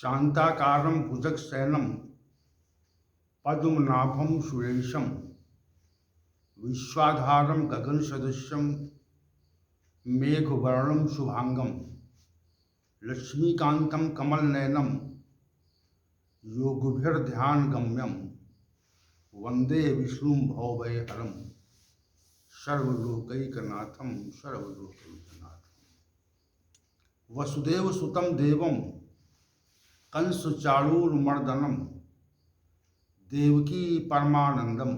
शांताकारं भुजगशयनं पद्मनाभं सुरेशं विश्वाधारं गगनसदृशं मेघवर्णं शुभांगं लक्ष्मीकान्तं कमलनयनं योगिभिर्ध्यानगम्यं वन्दे विष्णुं भवभयहरं सर्वलोकैकनाथं सर्वलोकैकनाथं वसुदेवसुतं देवं कंसचाणूरमर्दनं देवकी परमानंदम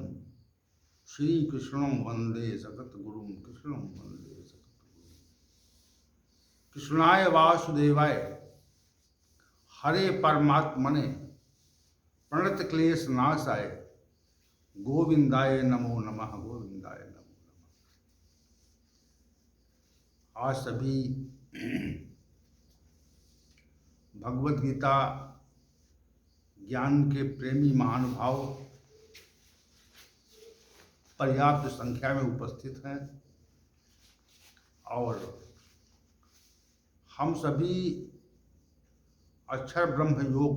श्री कृष्णं वंदे जगद्गुरुं कृष्णं वंदे जगद्गुरुं कृष्णाय वासुदेवाय हरे परमात्मने प्रणतक्लेशनाशाय गोविंदाय नमो नमः गोविंदाय नमो नमः। आज सभी भगवद गीता ज्ञान के प्रेमी महानुभाव पर्याप्त संख्या में उपस्थित हैं और हम सभी अक्षर ब्रह्म योग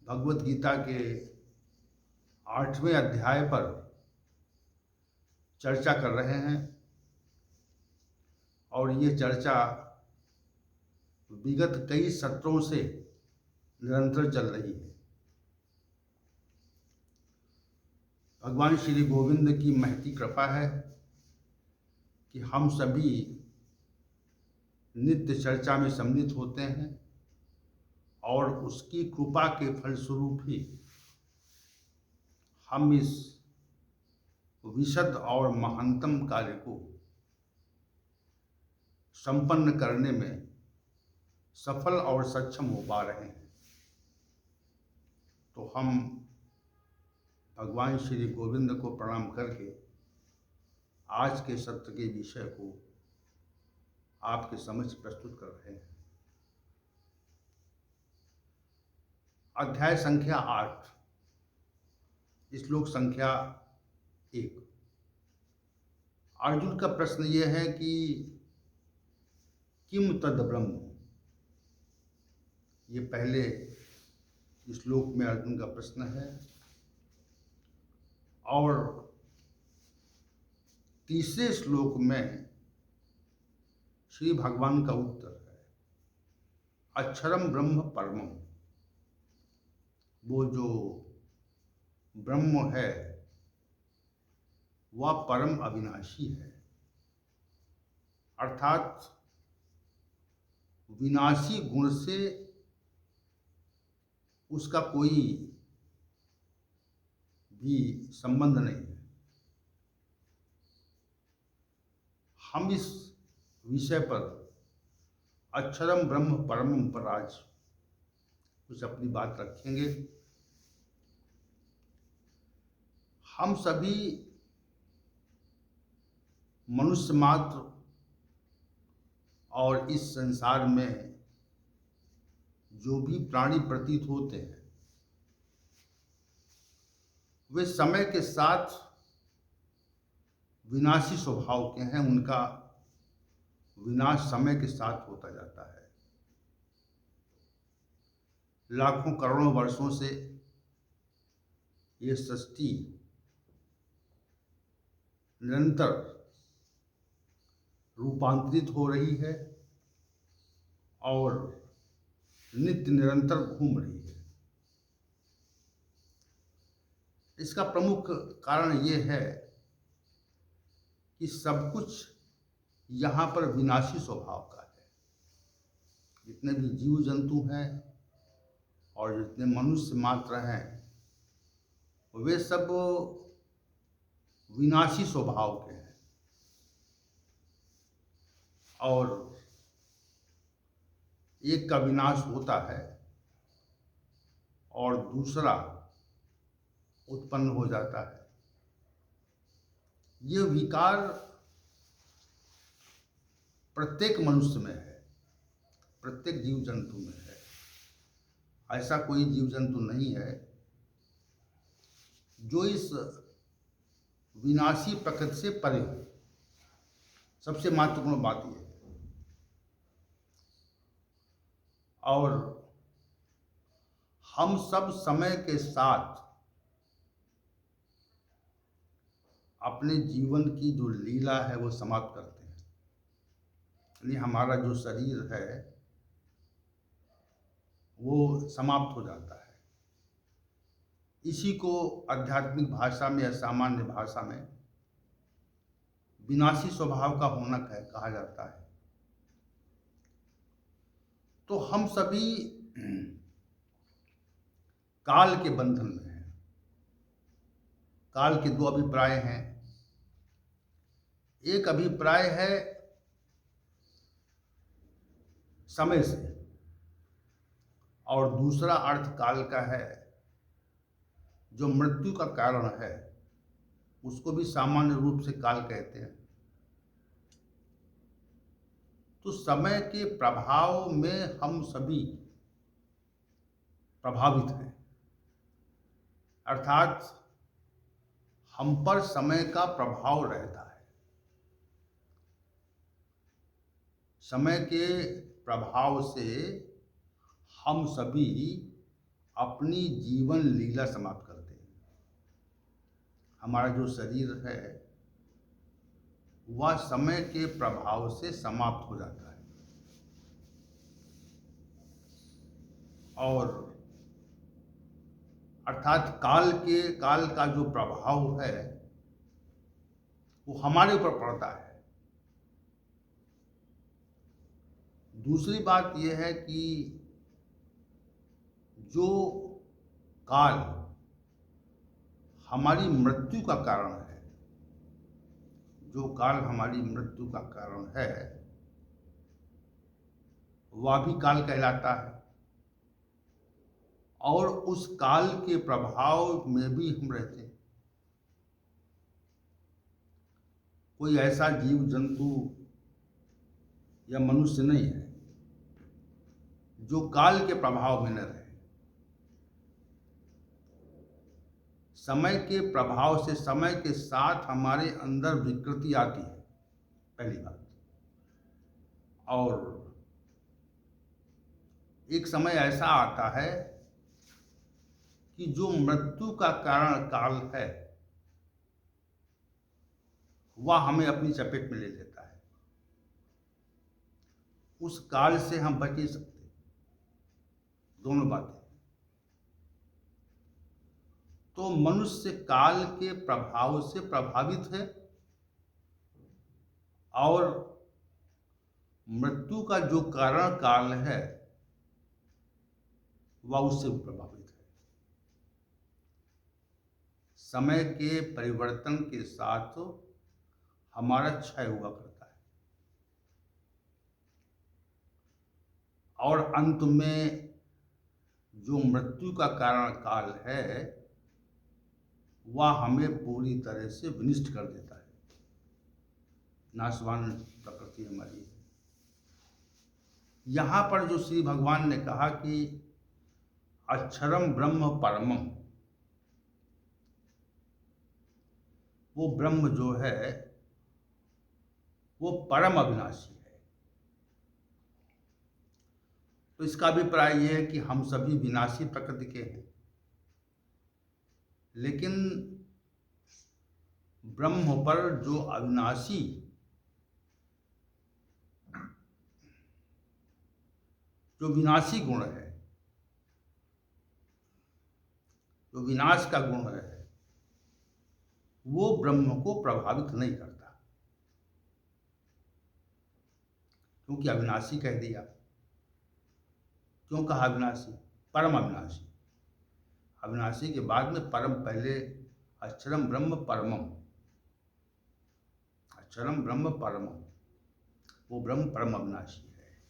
भगवद गीता के 8वें अध्याय पर चर्चा कर रहे हैं और ये चर्चा विगत कई सत्रों से निरंतर चल रही है। भगवान श्री गोविंद की महती कृपा है कि हम सभी नित्य चर्चा में सम्मिलित होते हैं और उसकी कृपा के फलस्वरूप ही हम इस विशद और महानतम कार्य को संपन्न करने में सफल और सक्षम हो पा रहे हैं। तो हम भगवान श्री गोविंद को प्रणाम करके आज के सत्र के विषय को आपके समक्ष प्रस्तुत कर रहे हैं। अध्याय संख्या 8, श्लोक संख्या 1। अर्जुन का प्रश्न यह है कि किम तद ब्रह्म। ये पहले श्लोक में अर्जुन का प्रश्न है और तीसरे श्लोक में श्री भगवान का उत्तर है अक्षरम ब्रह्म परमम। वो जो ब्रह्म है वह परम अविनाशी है, अर्थात विनाशी गुण से उसका कोई भी संबंध नहीं है। हम इस विषय पर अक्षरम ब्रह्म परमम पर आज कुछ अपनी बात रखेंगे। हम सभी मनुष्य मात्र और इस संसार में जो भी प्राणी प्रतीत होते हैं वे समय के साथ विनाशी स्वभाव के हैं। उनका विनाश समय के साथ होता जाता है। लाखों करोड़ों वर्षों से ये सृष्टि निरंतर रूपांतरित हो रही है और नित्य निरंतर घूम रही है। इसका प्रमुख कारण ये है कि सब कुछ यहाँ पर विनाशी स्वभाव का है। जितने भी जीव जंतु हैं और जितने मनुष्य मात्र हैं वे सब विनाशी स्वभाव के हैं और एक का विनाश होता है और दूसरा उत्पन्न हो जाता है। ये विकार प्रत्येक मनुष्य में है, प्रत्येक जीव जंतु में है। ऐसा कोई जीव जंतु नहीं है जो इस विनाशी प्रकृति से परे हो। सबसे महत्वपूर्ण बात यह है। और हम सब समय के साथ अपने जीवन की जो लीला है वो समाप्त करते हैं। यानी हमारा जो शरीर है वो समाप्त हो जाता है। इसी को आध्यात्मिक भाषा में या सामान्य भाषा में विनाशी स्वभाव का होना कहा जाता है। तो हम सभी काल के बंधन में हैं। काल के दो अभिप्राय हैं। एक अभिप्राय है समय से और दूसरा अर्थ काल का है जो मृत्यु का कारण है, उसको भी सामान्य रूप से काल कहते हैं। तो समय के प्रभाव में हम सभी प्रभावित हैं, अर्थात हम पर समय का प्रभाव रहता है। समय के प्रभाव से हम सभी अपनी जीवन लीला समाप्त करते हैं। हमारा जो शरीर है वह समय के प्रभाव से समाप्त हो जाता है और अर्थात काल का जो प्रभाव है वो हमारे ऊपर पड़ता है। दूसरी बात यह है कि जो काल हमारी मृत्यु का कारण है, जो काल हमारी मृत्यु का कारण है वह भी काल कहलाता है और उस काल के प्रभाव में भी हम रहते हैं। कोई ऐसा जीव जंतु या मनुष्य नहीं है जो काल के प्रभाव में न रहे। समय के प्रभाव से समय के साथ हमारे अंदर विकृति आती है, पहली बात। और एक समय ऐसा आता है कि जो मृत्यु का कारण काल है वह हमें अपनी चपेट में ले लेता है। उस काल से हम बच नहीं सकते। दोनों बातें। तो मनुष्य काल के प्रभाव से प्रभावित है और मृत्यु का जो कारण काल है वह उससे प्रभावित है। समय के परिवर्तन के साथ हमारा क्षय हुआ करता है और अंत में जो मृत्यु का कारण काल है वह हमें पूरी तरह से विनष्ट कर देता है। नाशवान प्रकृति हमारी है। यहाँ पर जो श्री भगवान ने कहा कि अक्षरम ब्रह्म परमम, वो ब्रह्म जो है वो परम अविनाशी है। तो इसका अभिप्राय यह है कि हम सभी विनाशी प्रकृति के हैं, लेकिन ब्रह्म पर जो अविनाशी जो विनाशी गुण है, जो विनाश का गुण है, वो ब्रह्म को प्रभावित नहीं करता। क्योंकि अविनाशी कह दिया। क्यों कहा अविनाशी? परम अविनाशी। अविनाशी के बाद में परम पहले। अक्षरम ब्रह्म परमम, अक्षरम ब्रह्म परमम, वो ब्रह्म परम अविनाशी है।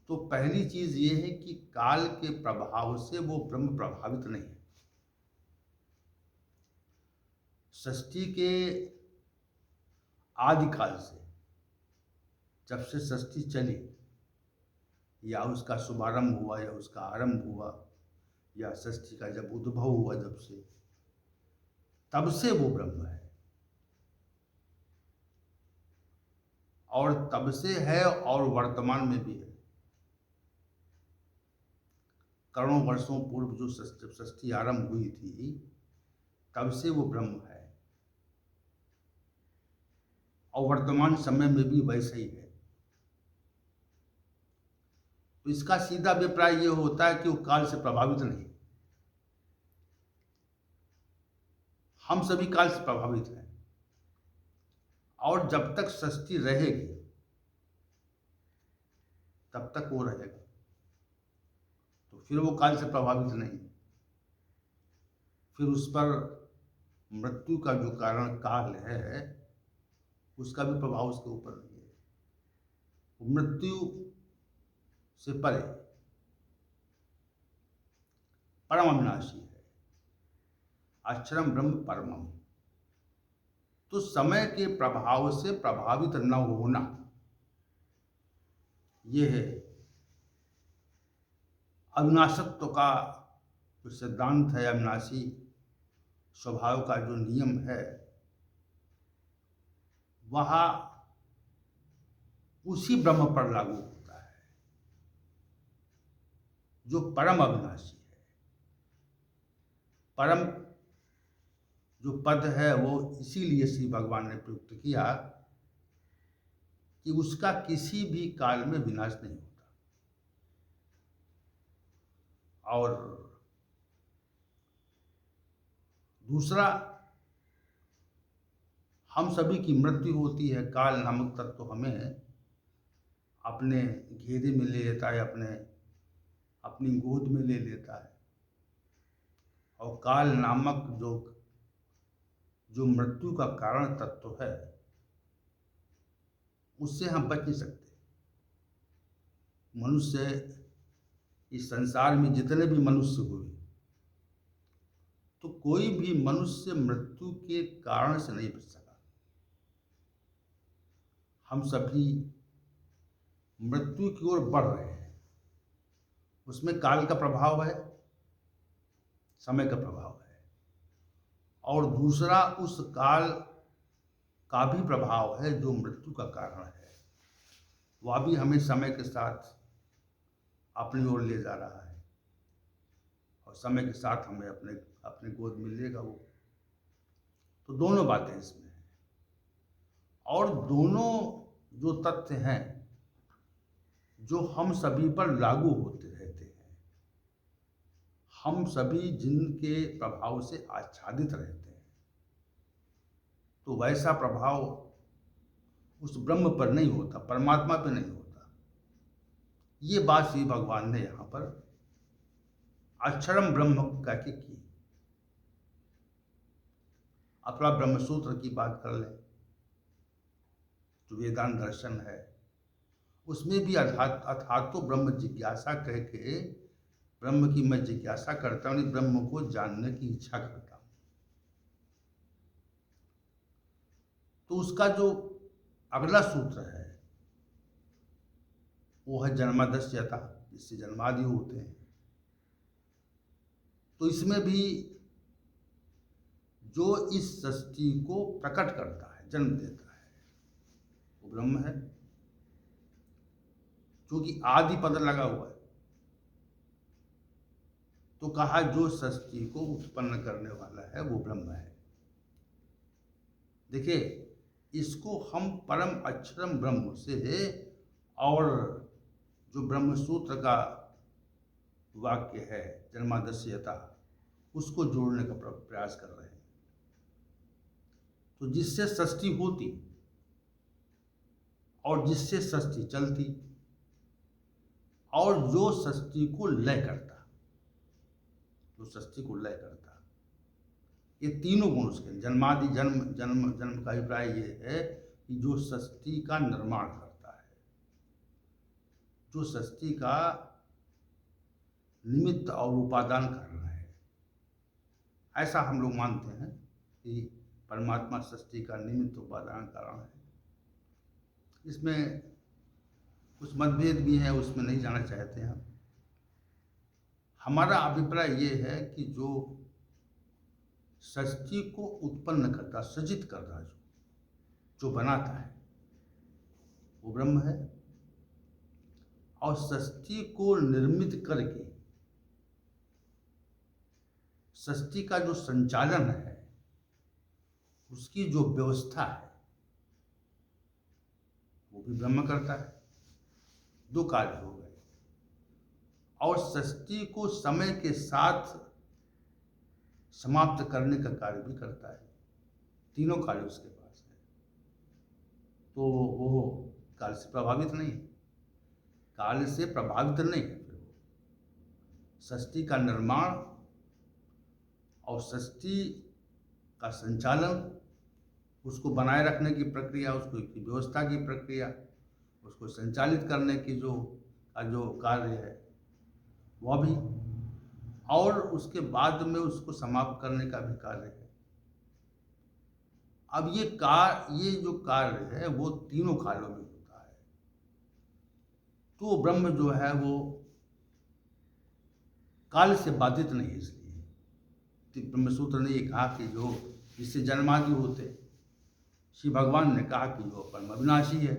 तो पहली चीज ये है कि काल के प्रभाव से वो ब्रह्म प्रभावित नहीं है। सृष्टि के आदिकाल से, जब से सृष्टि चली या उसका शुभारंभ हुआ या उसका आरंभ हुआ या सृष्टि का जब उद्भव हुआ, जब से तब से वो ब्रह्म है और तब से है और वर्तमान में भी है। करोड़ों वर्षों पूर्व जो जब सृष्टि आरंभ हुई थी तब से वो ब्रह्म है, और वर्तमान समय में भी वैसे ही है। तो इसका सीधा अभिप्राय ये होता है कि वो काल से प्रभावित नहीं। हम सभी काल से प्रभावित हैं, और जब तक सृष्टि रहेगी तब तक वो रहेगा, तो फिर वो काल से प्रभावित नहीं। फिर उस पर मृत्यु का जो कारण काल है उसका भी प्रभाव उसके ऊपर नहीं है। वो मृत्यु से परे परम अविनाशी है, अक्षरम ब्रह्म परमम। तो समय के प्रभाव से प्रभावित न होना, यह है अविनाशत्व का जो सिद्धांत है, अविनाशी स्वभाव का जो नियम है, वह उसी ब्रह्म पर लागू होता है जो परम अविनाशी है। परम जो पद है वो इसीलिए श्री भगवान ने प्रयुक्त किया कि उसका किसी भी काल में विनाश नहीं होता। और दूसरा, हम सभी की मृत्यु होती है। काल नामक तत्व हमें अपने घेरे में ले लेता है, अपनी गोद में ले लेता है, और काल नामक जो मृत्यु का कारण तत्व है उससे हम बच नहीं सकते। मनुष्य, इस संसार में जितने भी मनुष्य हुए, तो कोई भी मनुष्य मृत्यु के कारण से नहीं बच सका। हम सभी मृत्यु की ओर बढ़ रहे हैं। उसमें काल का प्रभाव है, समय का प्रभाव है, और दूसरा उस काल का भी प्रभाव है जो मृत्यु का कारण है। वह भी हमें समय के साथ अपनी ओर ले जा रहा है, और समय के साथ हमें अपने गोद में लेगा वो। तो दोनों बातें इसमें हैं, और दोनों जो तथ्य हैं जो हम सभी पर लागू होते रहते हैं, हम सभी जिनके प्रभाव से आच्छादित रहते हैं, तो वैसा प्रभाव उस ब्रह्म पर नहीं होता, परमात्मा पर नहीं होता। ये बात श्री भगवान ने यहाँ पर अक्षरम ब्रह्म कह के की। अपना ब्रह्मसूत्र की बात कर लें, जो वेदांत दर्शन है, उसमें भी अथातो ब्रह्म जिज्ञासा कह के, ब्रह्म की मैं जिज्ञासा करता हूँ, ब्रह्म को जानने की इच्छा करता हूँ। तो उसका जो अगला सूत्र है वो है जन्मादस्यता, जिससे जन्मादि होते हैं। तो इसमें भी जो इस सृष्टि को प्रकट करता है, जन्म देता है, वो ब्रह्म है, क्योंकि आदि पद लगा हुआ है। तो कहा जो सृष्टि को उत्पन्न करने वाला है वो ब्रह्म है। देखिए, इसको हम परम अक्षरम ब्रह्म से, और जो ब्रह्म सूत्र का वाक्य है जन्मादस्यता, उसको जोड़ने का प्रयास कर रहे हैं। तो जिससे सृष्टि होती और जिससे सृष्टि चलती, और जो सृष्टि को लय करता, जो सृष्टि को लय करता, ये तीनों गुण उसके। जन्मादि, जन्म जन्म जन्म का अभिप्राय ये है कि जो सृष्टि का निर्माण करता है, जो सृष्टि का निमित्त और उपादान कारण है। ऐसा हम लोग मानते हैं कि परमात्मा सृष्टि का निमित्त उपादान कारण है। इसमें कुछ मतभेद भी है, उसमें नहीं जाना चाहते हैं। हमारा अभिप्राय ये है कि जो सृष्टि को उत्पन्न करता, सृजित करता, जो बनाता है, वो ब्रह्म है। और सृष्टि को निर्मित करके सृष्टि का जो संचालन है, उसकी जो व्यवस्था है, वो भी ब्रह्म करता है। दो कार्य हो गए। और सृष्टि को समय के साथ समाप्त करने का कार्य भी करता है। तीनों कार्य उसके पास है। तो वो काल से प्रभावित नहीं है, काल से प्रभावित नहीं है। फिर वो सृष्टि का निर्माण और सृष्टि का संचालन, उसको बनाए रखने की प्रक्रिया, उसको की व्यवस्था की प्रक्रिया, उसको संचालित करने की जो कार्य है वह भी, और उसके बाद में उसको समाप्त करने का भी कार्य है। अब ये जो कार्य है वो तीनों कालों में होता है। तो ब्रह्म जो है वो काल से बाधित नहीं है। इसलिए ब्रह्मसूत्र ने ये कहा कि जो जिससे जन्मादि होते, श्री भगवान ने कहा कि वो परम अविनाशी है।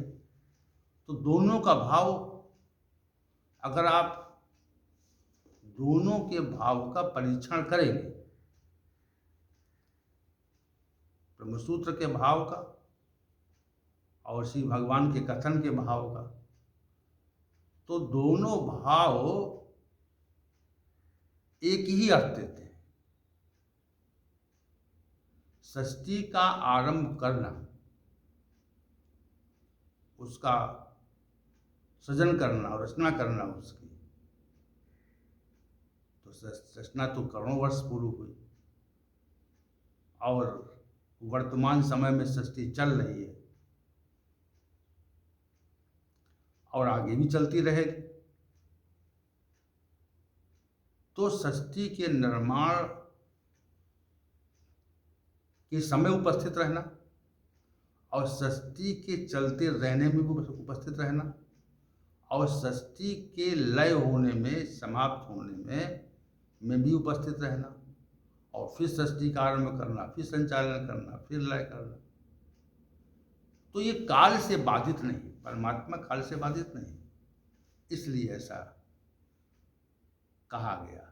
तो दोनों का भाव, अगर आप दोनों के भाव का परीक्षण करेंगे, ब्रह्मसूत्र के भाव का और श्री भगवान के कथन के भाव का, तो दोनों भाव एक ही अर्थ देते हैं। सृष्टि का आरंभ करना, उसका सृजन करना और रचना करना उसकी, तो रचना तो करोड़ों वर्ष पूर्व हुई और वर्तमान समय में सृष्टि चल रही है और आगे भी चलती रहेगी। तो सृष्टि के निर्माण के समय उपस्थित रहना और सृष्टि के चलते रहने में भी उपस्थित रहना और सृष्टि के लय होने में, समाप्त होने में भी उपस्थित रहना और फिर सृष्टि का आरंभ करना, फिर संचालन करना, फिर लय करना। तो ये काल से बाधित नहीं, परमात्मा काल से बाधित नहीं, इसलिए ऐसा कहा गया।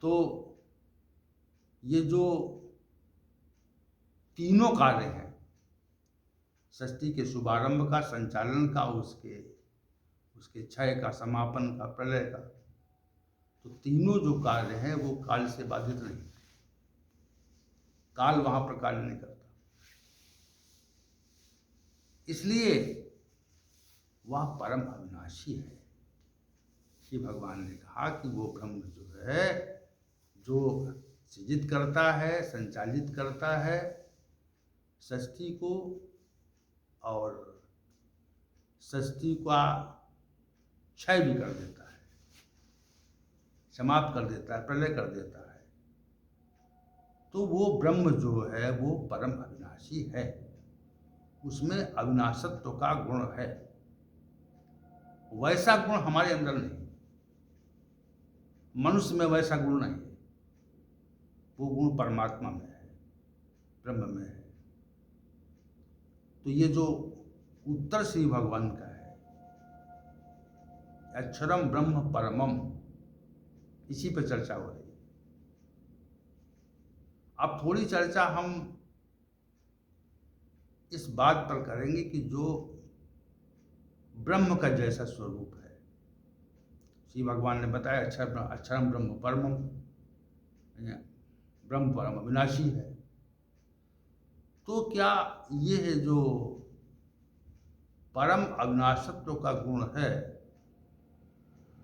तो ये जो तीनों कार्य हैं, सृष्टि के शुभारंभ का, संचालन का, उसके क्षय का, समापन का, प्रलय का, तो तीनों जो कार्य हैं वो काल से बाधित नहीं। काल वहां पर कार्य नहीं करता, इसलिए वह परम अविनाशी है। श्री भगवान ने कहा कि वो ब्रह्म जो है, जो सृजित करता है, संचालित करता है सृष्टि को और सृष्टि का क्षय भी कर देता है, समाप्त कर देता है, प्रलय कर देता है। तो वो ब्रह्म जो है वो परम अविनाशी है, उसमें अविनाशत्व का गुण है। वैसा गुण हमारे अंदर नहीं, मनुष्य में वैसा गुण नहीं है। वो गुण परमात्मा में है, ब्रह्म में है। तो ये जो उत्तर श्री भगवान का है, अक्षरम ब्रह्म परमम, इसी पर चर्चा हो रही है। अब थोड़ी चर्चा हम इस बात पर करेंगे कि जो ब्रह्म का जैसा स्वरूप है, श्री भगवान ने बताया अक्षरम ब्रह्म परमम, ब्रह्म परम अविनाशी है। तो क्या ये है जो परम अविनाशत्व का गुण है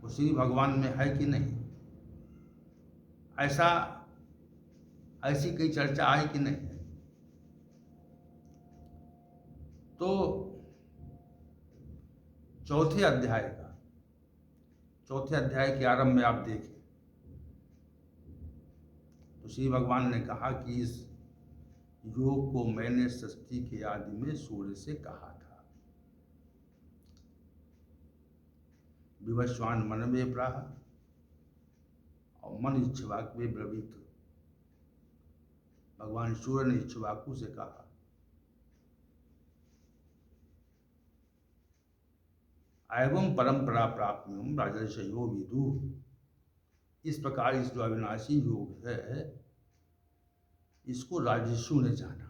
वो श्री भगवान में है कि नहीं? ऐसी कई चर्चा आई कि नहीं है? तो चौथे अध्याय के आरंभ में आप देखें तो श्री भगवान ने कहा कि इस योग को मैंने सृष्टि के आदि में सूर्य से कहा था। विवस्वान मन में प्राह और मन इच्छवाक में ब्रवीत। भगवान सूर्य ने इच्छवाकु से कहा, एवं परंपरा प्राप्त राजर्षयो विदु। इस प्रकार इस जो अविनाशी योग है, इसको राजर्षियों ने जाना।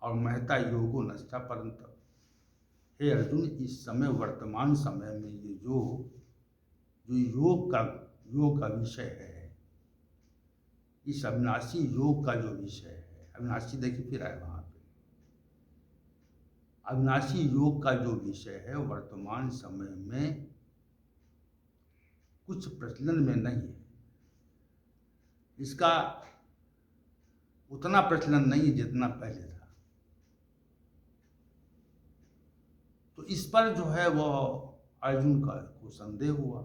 और महता योगो नष्टा परंतप। हे अर्जुन, इस समय वर्तमान समय में ये जो योग का विषय है, इस अविनाशी योग का जो विषय है, अविनाशी देखिए फिर आए वहां पे, अविनाशी योग का जो विषय है वर्तमान समय में कुछ प्रचलन में नहीं है। इसका उतना प्रचलन नहीं जितना पहले था। तो इस पर जो है वो अर्जुन को संदेह हुआ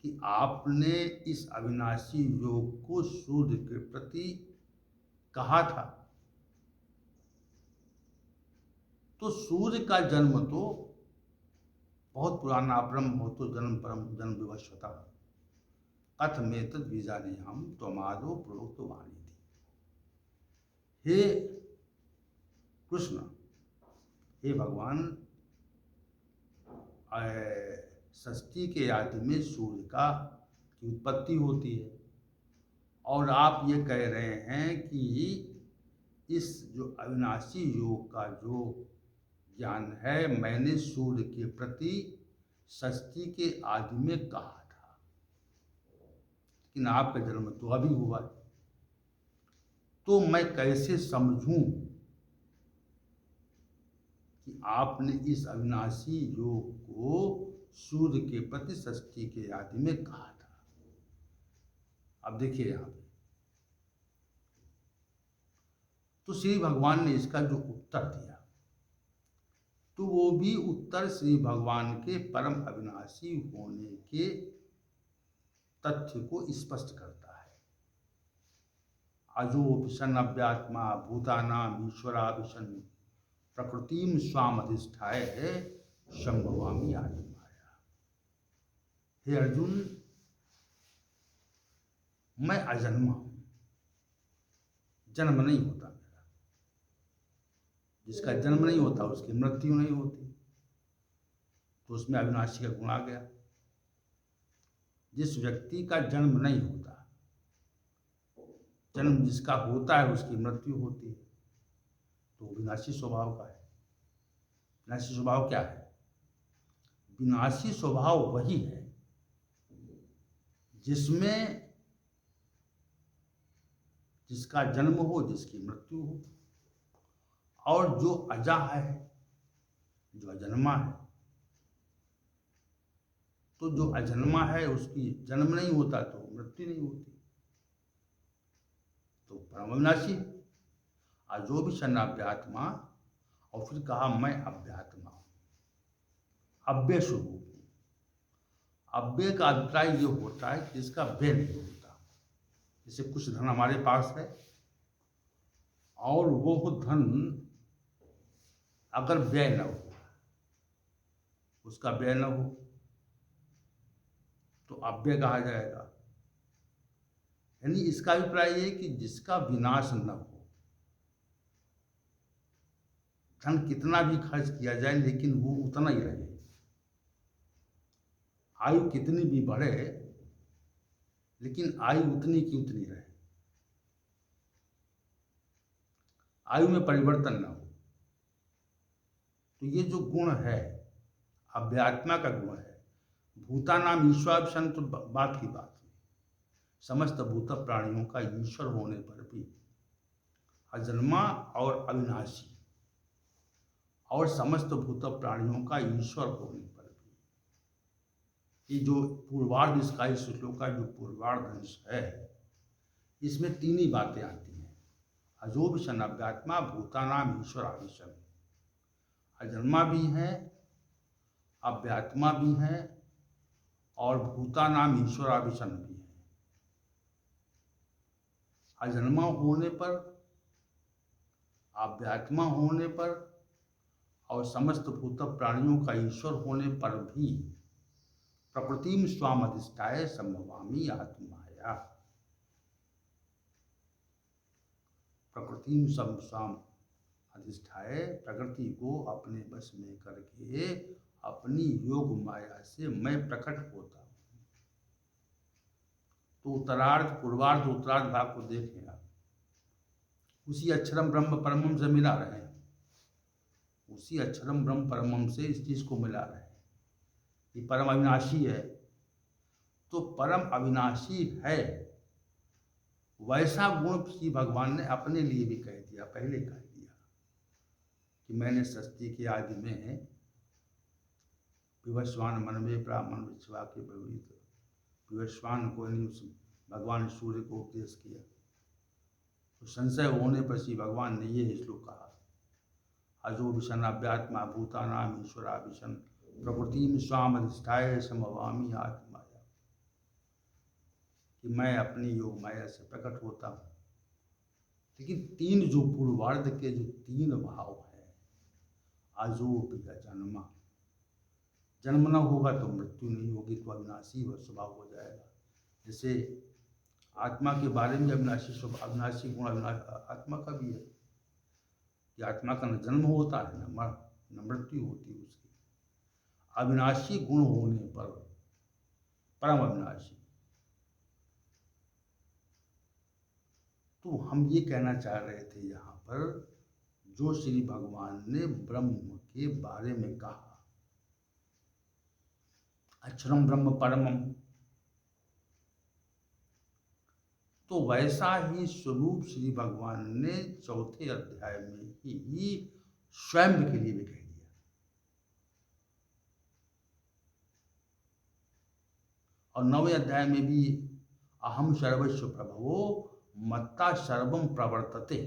कि आपने इस अविनाशी योग को सूर्य के प्रति कहा था, तो सूर्य का जन्म तो बहुत पुराना अपरम हो, तो जन्म परम जन्म विवशता कथमेतद बीजाने हम त्वमादो प्रोक्त वाणी थी। हे कृष्ण, हे भगवान, षष्ठी के आदि में सूर्य की उत्पत्ति होती है, और आप ये कह रहे हैं कि इस जो अविनाशी योग का जो ज्ञान है मैंने सूर्य के प्रति षष्ठी के आदि में कहा था, लेकिन आपका जन्म तो अभी हुआ है। तो मैं कैसे समझूं कि आपने इस अविनाशी योग को सूर्य के प्रति षष्ठी के आदि में कहा था। अब देखिए यहां पे तो श्री भगवान ने इसका जो उत्तर दिया, तो वो भी उत्तर श्री भगवान के परम अविनाशी होने के तथ्य को स्पष्ट करता है। अजो विशन अव्यात्मा भूतानाम ईश्वराभिशन प्रकृतिम स्वाम अधिष्ठाय है संभवामी आत्माया। हे अर्जुन, मैं अजन्मा हूं, जन्म नहीं होता मेरा। जिसका जन्म नहीं होता उसकी मृत्यु नहीं होती, तो उसमें अविनाशी का गुण आ गया। जिस व्यक्ति का जन्म नहीं होता, जन्म जिसका होता है उसकी मृत्यु होती है, तो विनाशी स्वभाव का है। विनाशी स्वभाव क्या है? विनाशी स्वभाव वही है जिसमें जिसका जन्म हो, जिसकी मृत्यु हो। और जो अजा है, जो अजन्मा है, तो जो अजन्मा है उसकी जन्म नहीं होता तो मृत्यु नहीं होती, तो परम अविनाशी। अजो भी अव्यात्मा, और फिर कहा मैं अव्यात्मा हूं, अव्यय स्वरूप हूं। अव्यय का अभिप्राय ये होता है कि इसका व्यय नहीं होता। जैसे कुछ धन हमारे पास है और वो धन अगर व्यय न हो, उसका व्यय न हो, तो अव्यय कहा जाएगा। यानी इसका अभिप्राय ये कि जिसका विनाश न हो। धन कितना भी खर्च किया जाए लेकिन वो उतना ही रहे, आयु कितनी भी बढ़े लेकिन आयु उतनी की उतनी रहे, आयु में परिवर्तन न हो। तो ये जो गुण है अव्यात्मा का गुण है। भूता नाम ईश्वराभिशन तो बात की बात है, समस्त भूत प्राणियों का ईश्वर होने पर भी अजन्मा और अविनाशी, और समस्त भूत प्राणियों का ईश्वर होने पर भी, ये जो पूर्वार्ध इसका इस श्लोक का जो पूर्वार्ध अंश है, इसमें तीन ही बातें आती हैं। अजो विशन अव्यात्मा भूतानाम ईश्वराभिशन, अजन्मा भी है, अव्यात्मा भी है, और भूतानाम ईश्वराभिशन भी है। अजन्मा होने पर, अव्यात्मा होने पर, और समस्त भूत प्राणियों का ईश्वर होने पर भी प्रकृतिम स्वाम अधिष्ठाय संभवामी आत्माया। प्रकृतिम स्वाम अधिष्ठाय, प्रकृति को अपने वश में करके अपनी योग माया से मैं प्रकट होता हूँ। तो उत्तरार्ध, पूर्वार्ध, उत्तरार्ध भाग को देखें आप, उसी अक्षरम ब्रह्म परमम से मिला रहे हैं, उसी अक्षरम ब्रह्म परमम से इस चीज को मिला रहे हैं कि परम अविनाशी है। तो परम अविनाशी है वैसा गुण श्री भगवान ने अपने लिए भी कह दिया, पहले कह दिया कि मैंने सृष्टि के आदि में विवस्वान मन में ब्राह्मण विश्वा के भवित विवस्वान को भगवान सूर्य को उपदेश किया। तो संशय होने पर श्री भगवान ने ये श्लोक कहा, अजो विशन अव्यात्मा भूतानाम ईश्वरा विशन प्रकृति में स्वाम अधिष्ठाय समवामी आत्माया, कि मैं अपनी योग माया से प्रकट होता हूँ। लेकिन तीन जो पूर्वार्ध के जो तीन भाव हैं, आजो पिया जन्मा, जन्म न होगा तो मृत्यु नहीं होगी, तो अविनाशी व स्वभाव हो जाएगा। जैसे आत्मा के बारे में अविनाशी स्वभाव, अविनाशी गुण आत्मा का भी है कि आत्मा का न जन्म होता है न मृत्यु होती है उसकी। अविनाशी गुण होने पर परम अविनाशी, तो हम ये कहना चाह रहे थे यहाँ पर, जो श्री भगवान ने ब्रह्म के बारे में कहा, अक्षरम ब्रह्म परमम, तो वैसा ही स्वरूप श्री भगवान ने चौथे अध्याय में ही स्वयं के लिए भी कह दिया। और 9वें अध्याय में भी अहम सर्वस्व प्रभवो मत्ता सर्वम प्रवर्तते,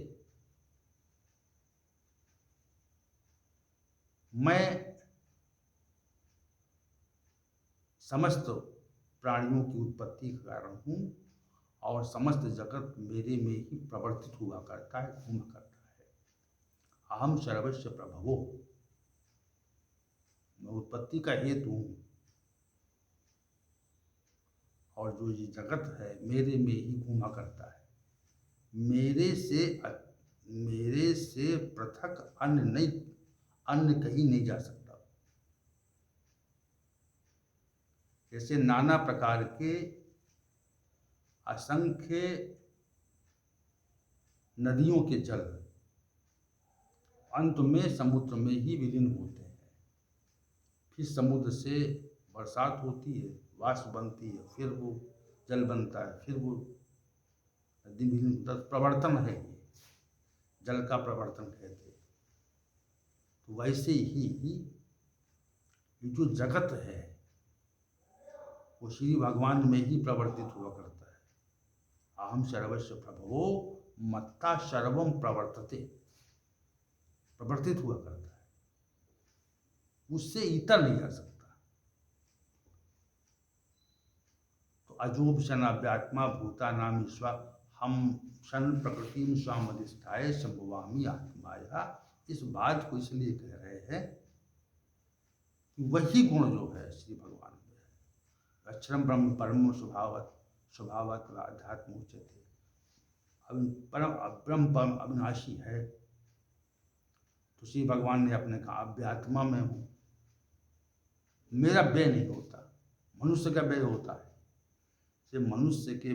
मैं समस्त प्राणियों की उत्पत्ति का कारण हूँ और समस्त जगत मेरे में ही प्रवर्तित हुआ करता है, घूमा करता है। अहम सर्वस्व प्रभवो, मैं उत्पत्ति का हेतु हूँ और जो ये जगत है मेरे में ही घूमा करता है। मेरे से पृथक अन्य कहीं नहीं जा सकता। जैसे नाना प्रकार के असंख्य नदियों के जल अंत में समुद्र में ही विलीन होते हैं, फिर समुद्र से बरसात होती है, वाष्प बनती है, फिर वो जल बनता है, फिर वो नदी विलीन होता है। प्रवर्तन है ये, जल का प्रवर्तन कहते हैं। तो वैसे ही ये जो जगत है वो श्री भगवान में ही प्रवर्तित हुआ करता है। अहम सर्वस्व प्रभवो मत्ता सर्वम प्रवर्तते, प्रवर्तित हुआ करता है, उससे इतर नहीं जा सकता। तो अजोब शनाव्यात्मा भूता नाम ईश्वर हम शन प्रकृति में स्वाम अधिष्ठाय संभवामी आत्माया, इस बात को इसलिए कह रहे हैं कि वही गुण जो है श्री भगवान में है। अक्षरम ब्रह्म परम स्वभावत आध्यात्म उच्यते, परम ब्रह्म अविनाशी है। तो श्री भगवान ने अपने कहा अव्यात्मा में हूँ, मेरा व्यय नहीं होता, मनुष्य का व्यय होता है। से मनुष्य के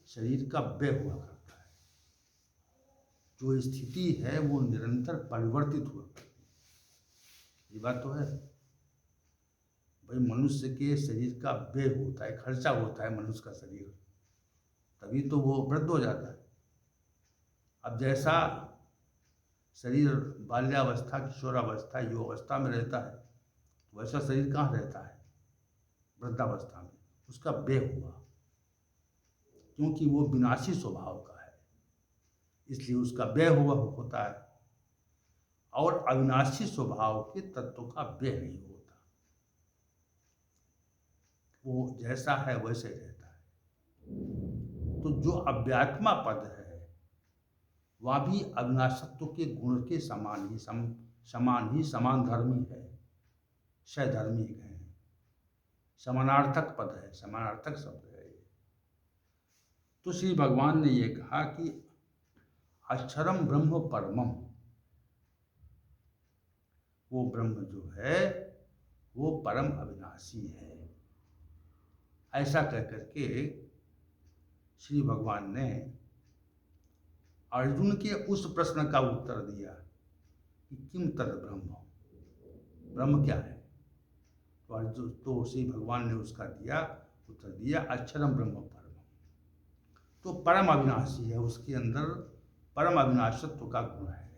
शरीर का व्यय हुआ करता है। जो स्थिति है वो निरंतर परिवर्तित हुआ करती है। ये बात तो है भाई, मनुष्य के शरीर का व्यय होता है, खर्चा होता है मनुष्य का शरीर, तभी तो वो वृद्ध हो जाता है। अब जैसा शरीर बाल्यावस्था, किशोरावस्था, युवावस्था में रहता है, वैसा शरीर कहाँ रहता है? वृद्धावस्था में। उसका व्यय हुआ, क्योंकि वो विनाशी स्वभाव का है, इसलिए उसका व्यय हुआ होता है। और अविनाशी स्वभाव के तत्व का व्यय नहीं होता, वो जैसा है वैसे रहता है। तो जो अव्यात्मा पद है वह भी अविनाशत्व के गुण के समान धर्मी है, सधर्मी है, समानार्थक पद है, समानार्थक शब्द है। तो श्री भगवान ने ये कहा कि अक्षरम ब्रह्म परमम, वो ब्रह्म जो है वो परम अविनाशी है। ऐसा कह करके श्री भगवान ने अर्जुन के उस प्रश्न का उत्तर दिया कि किम तद ब्रह्म, ब्रह्म क्या है। तो अर्जुन तो श्री भगवान ने उसका दिया उत्तर दिया अक्षरम ब्रह्म परम। तो परम अविनाशी है, उसके अंदर परम अविनाशत्व का गुण है।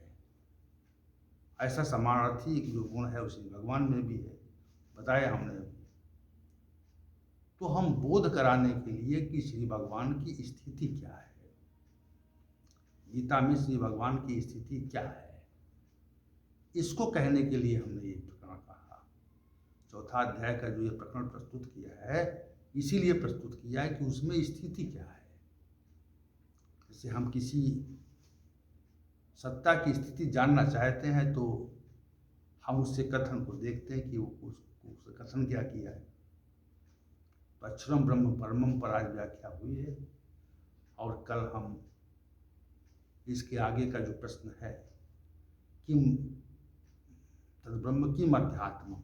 ऐसा समानार्थी जो गुण है उसी भगवान में भी है, बताया हमने। तो हम बोध कराने के लिए कि श्री भगवान की स्थिति क्या है, गीता में श्री भगवान की स्थिति क्या है, इसको कहने के लिए हमने ये प्रकरण कहा। चौथा अध्याय का जो ये प्रकरण प्रस्तुत किया है, इसीलिए प्रस्तुत किया है कि उसमें स्थिति क्या है। जैसे हम किसी सत्ता की स्थिति जानना चाहते हैं तो हम उससे कथन को देखते हैं कि उसने कथन क्या किया है। तो अक्षरम ब्रह्म परमम पर आज व्याख्या हुई है, और कल हम इसके आगे का जो प्रश्न है किम तद ब्रह्म किम अध्यात्म,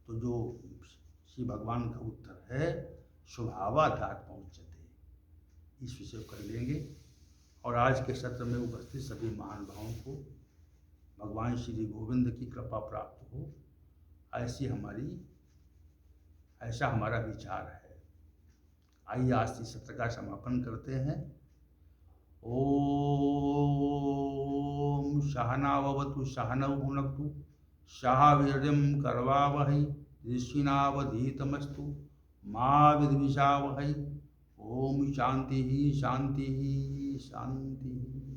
तो जो श्री भगवान का उत्तर है स्वभावाध्यात्म उच्यते, इस विषय को कर लेंगे। और आज के सत्र में उपस्थित सभी महानुभावों को भगवान श्री गोविंद की कृपा प्राप्त हो, ऐसा हमारा विचार है। आइए आज इस सत्र का समापन करते हैं। ओम सहनावतु सहनौ भुनक्तु सह वीर्यं करवावहै तेजस्विनावधीतमस्तु मा विद्विषावहै। ओम शांति शांति शांति।